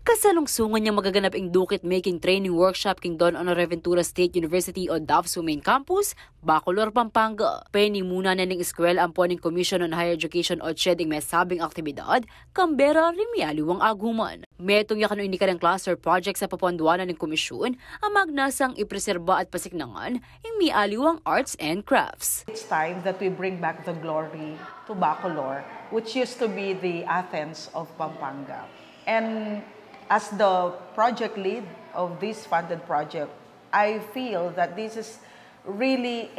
Kasalungsungan niyang magaganap ang dukit-making training workshop king Don Honoraventura State University o DAVSU Main Campus, Bacolor, Pampanga. Penny muna na ng eskwela ang Poning Commission on Higher Education o CHED may sabing aktibidad, Canberra, Rimialiwang aguman. Metong yakano ini karang cluster project sa papuanduanan ng komisyon, ang magnasang ipreserba at pasignangan ang mialiwang arts and crafts. It's time that we bring back the glory to Bacolor, which used to be the Athens of Pampanga. And as the project lead of this funded project, I feel that this is really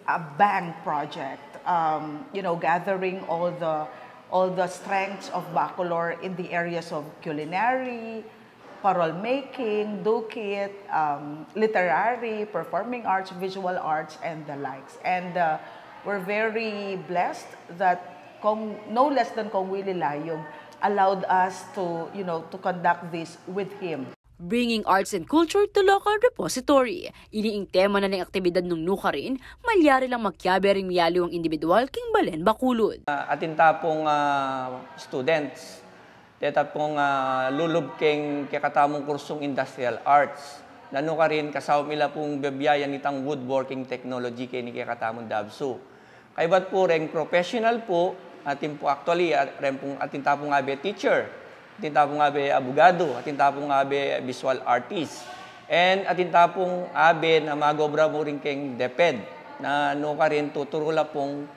a bank project, gathering all the strengths of Bacolor in the areas of culinary, parol making, dukit, literary, performing arts, visual arts, and the likes. And we're very blessed that no less than Kong Willie Layog allowed us to conduct this with him. Bringing arts and culture to local repository. Iniing tema na ng aktibidad ng nukarin, malyari lang magkyabe ring miyaliwang individual king Balen Bacolod. Atin tapong students, teta pong lulub king kakatamong kursong industrial arts. Nano ka rin kasawam ila pong bebiyayan itang woodworking technology kay ni kakatamong DAVSU. Kaibat po ring professional po, atin po actually, atin tapong abe teacher, atin tapong abe abogado, atin tapong abe visual artist, and atin tapong abe na magobra mo rin keng DepEd, na no ka rin tuturula pong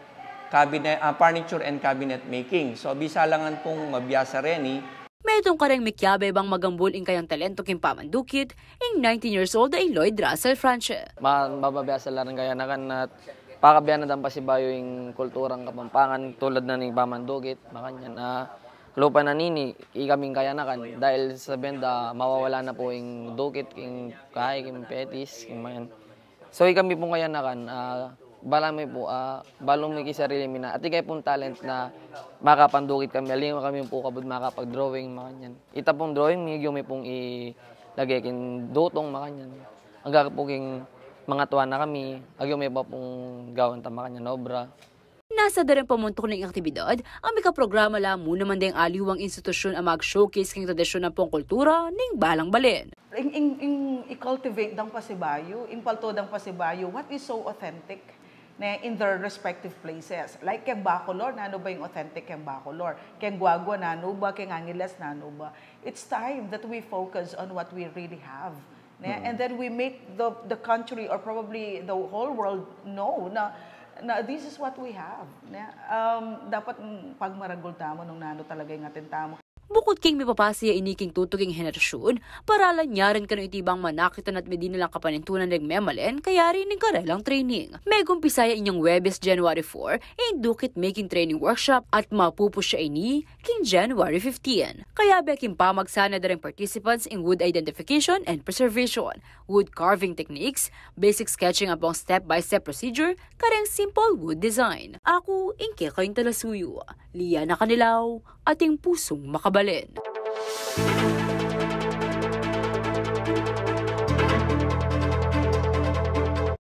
cabinet, furniture and cabinet making. So, bisa langan pong mabiyasa rin Metong kareng mikyabe bang magambul in kayang talento king pamandukit, ing 19 years old ay Lloyd Russell Franche. Mababiyasa lang kaya nakan at pakabiyan na pa si Bayo yung kulturang Kapampangan tulad na ng pamandukit, makanyan lupa na nini, ikaming kaya nakan dahil sa benda mawawala na po yung dukit, yung kahay, yung petis, yung mayan. So ikami po kaya nakan, balami po, balong may kisarili mina. At ikay pong talent na makapandukit kami. Aling kami po kabud makapag-drawing, makanyan. Ita pong drawing, may pong ilagay kin dutong, makanyan. Ang gagapuging mga tuwa na kami, agyo may pa pong gawin ta makanyan obra. Nasa dareng pamuntok ng aktibidad, ang mikaprograma la muna man ding aliwang institusyon ang mag-showcase king tradisyon ng pong kultura ning Balang Balen. I-cultivate dang pasibayo, impalto dang pasibayo, what is so authentic in their respective places. Like keng Bacolor, nano ba yung authentic keng Bacolor? Keng Guagua, nano ba? Keng Angeles, nano ba? It's time that we focus on what we really have. And then we make the country or probably the whole world know na this is what we have. Dapat pagmaragol tamo nung nano talaga yung atin tamo. Bukod king mipapasya iniking tutuging henerasyon, paralan niya rin kano itibang manakitan at medin nilang kapanintunan ng memalen kaya rin ng karelang training. May gumpisaya inyong Webes January 4 in Dukit Making Training Workshop at mapupus siya ini king January 15. Kaya beking pamagsana na rin participants in wood identification and preservation, wood carving techniques, basic sketching abong step-by-step procedure, kareng simple wood design. Ako, ingke kayong talasuyo. Liana Canilaw, ating pusong makabalen.